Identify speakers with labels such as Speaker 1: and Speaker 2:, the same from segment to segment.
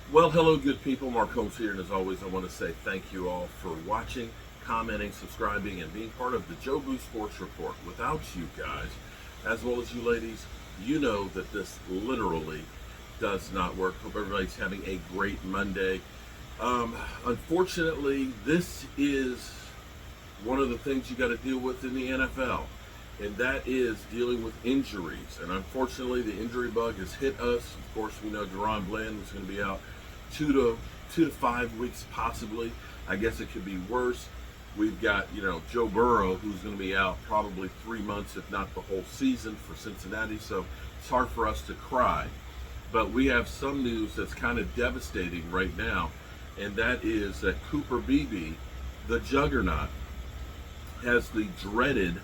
Speaker 1: Well, hello, good people. Mark Holmes here, and as always, I want to say thank you all for watching, commenting, subscribing, and being part of the Joe Boo Sports Report. Without you guys, as well as you ladies, you know that this literally does not work. Hope everybody's having a great Monday. Unfortunately, this is one of the things you got to deal with in the NFL, and that is dealing with injuries. And unfortunately, the injury bug has hit us. Of course, we know Deron Bland was going to be out 2 to 5 weeks, possibly. I guess it could be worse. We've got, Joe Burrow, who's going to be out probably 3 months, if not the whole season for Cincinnati. So it's hard for us to cry. But we have some news that's kind of devastating right now, and that is that Cooper Beebe, the juggernaut, has the dreaded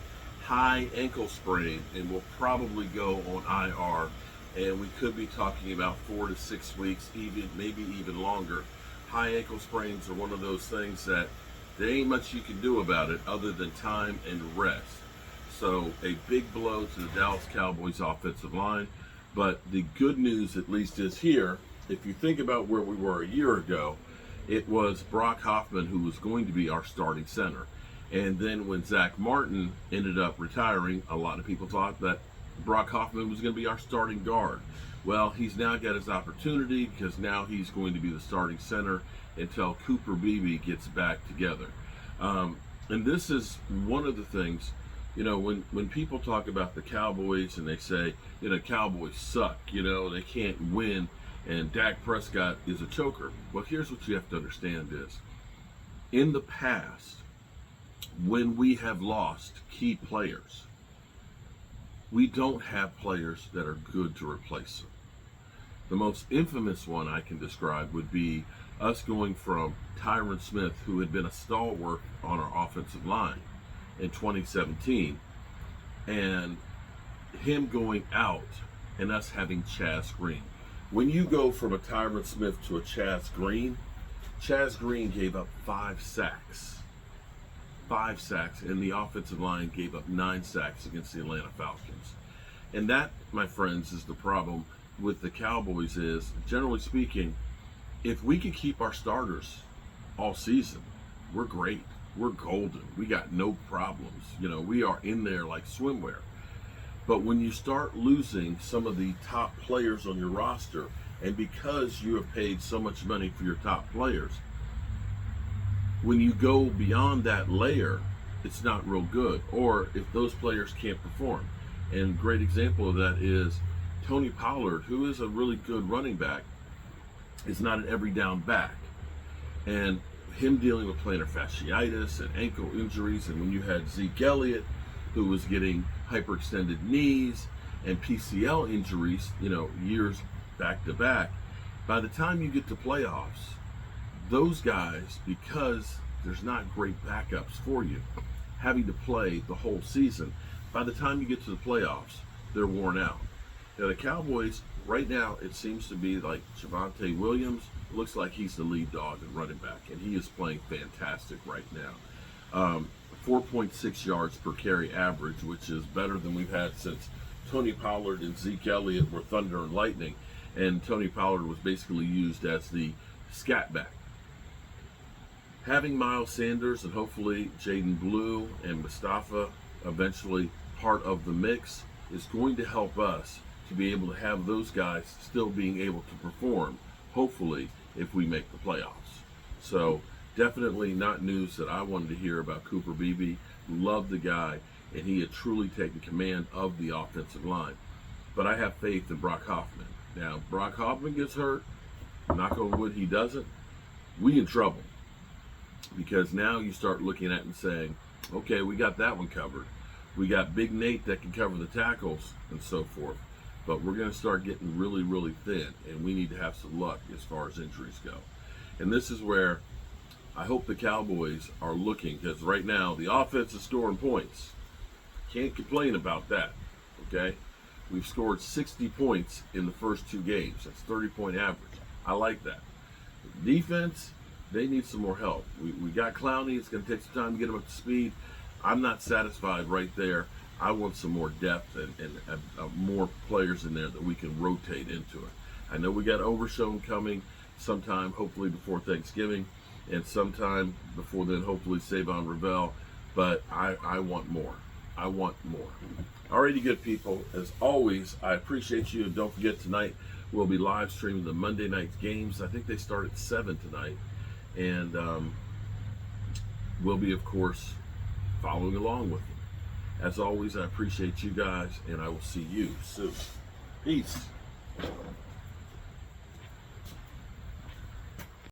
Speaker 1: high ankle sprain and will probably go on IR. And we could be talking about 4 to 6 weeks, maybe even longer. High ankle sprains are one of those things that there ain't much you can do about it other than time and rest. So a big blow to the Dallas Cowboys offensive line. But the good news, at least, is here. If you think about where we were a year ago, it was Brock Hoffman who was going to be our starting center. And then when Zach Martin ended up retiring, a lot of people thought that Brock Hoffman was going to be our starting guard. Well, he's now got his opportunity because now he's going to be the starting center until Cooper Beebe gets back together. And this is one of the things, when people talk about the Cowboys and they say, Cowboys suck, they can't win, and Dak Prescott is a choker. Well, here's what you have to understand is, in the past, when we have lost key players, we don't have players that are good to replace them. The most infamous one I can describe would be us going from Tyron Smith, who had been a stalwart on our offensive line in 2017, and him going out and us having Chaz Green. When you go from a Tyron Smith to a Chaz Green gave up 5 sacks. 5 sacks, and the offensive line gave up 9 sacks against the Atlanta Falcons. And that, my friends, is the problem with the Cowboys is, generally speaking, if we could keep our starters all season, we're great. We're golden. We got no problems. We are in there like swimwear. But when you start losing some of the top players on your roster, and because you have paid so much money for your top players, when you go beyond that layer, it's not real good. Or if those players can't perform. And a great example of that is Tony Pollard, who is a really good running back, is not an every down back. And him dealing with plantar fasciitis and ankle injuries, and when you had Zeke Elliott, who was getting hyperextended knees and PCL injuries, years back to back, by the time you get to playoffs, those guys, because there's not great backups for you, having to play the whole season, by the time you get to the playoffs, they're worn out. The Cowboys, right now, it seems to be like Javonte Williams looks like he's the lead dog and running back, and he is playing fantastic right now. 4.6 yards per carry average, which is better than we've had since Tony Pollard and Zeke Elliott were thunder and lightning, and Tony Pollard was basically used as the scat back. Having Miles Sanders and hopefully Jaden Blue and Mustafa eventually part of the mix is going to help us to be able to have those guys still being able to perform, hopefully, if we make the playoffs. So definitely not news that I wanted to hear about Cooper Beebe. Love the guy, and he had truly taken command of the offensive line. But I have faith in Brock Hoffman. Now, Brock Hoffman gets hurt, knock on wood he doesn't, we in trouble. Because now you start looking at it and saying, okay, we got that one covered. We got Big Nate that can cover the tackles and so forth. But we're going to start getting really, really thin, and we need to have some luck as far as injuries go. And this is where I hope the Cowboys are looking, because right now the offense is scoring points. Can't complain about that, okay? We've scored 60 points in the first 2 games. That's 30-point average. I like that. Defense, they need some more help. We got Clowney. It's going to take some time to get him up to speed. I'm not satisfied right there. I want some more depth and more players in there that we can rotate into it. I know we got Overshown coming. sometime, hopefully before Thanksgiving, and sometime before then, hopefully Savon Ravel. But I want more. I want more. Alrighty, good people. As always, I appreciate you. And don't forget, tonight we'll be live streaming the Monday night games. I think they start at 7 tonight. And we'll be, of course, following along with them. As always, I appreciate you guys, and I will see you soon. Peace.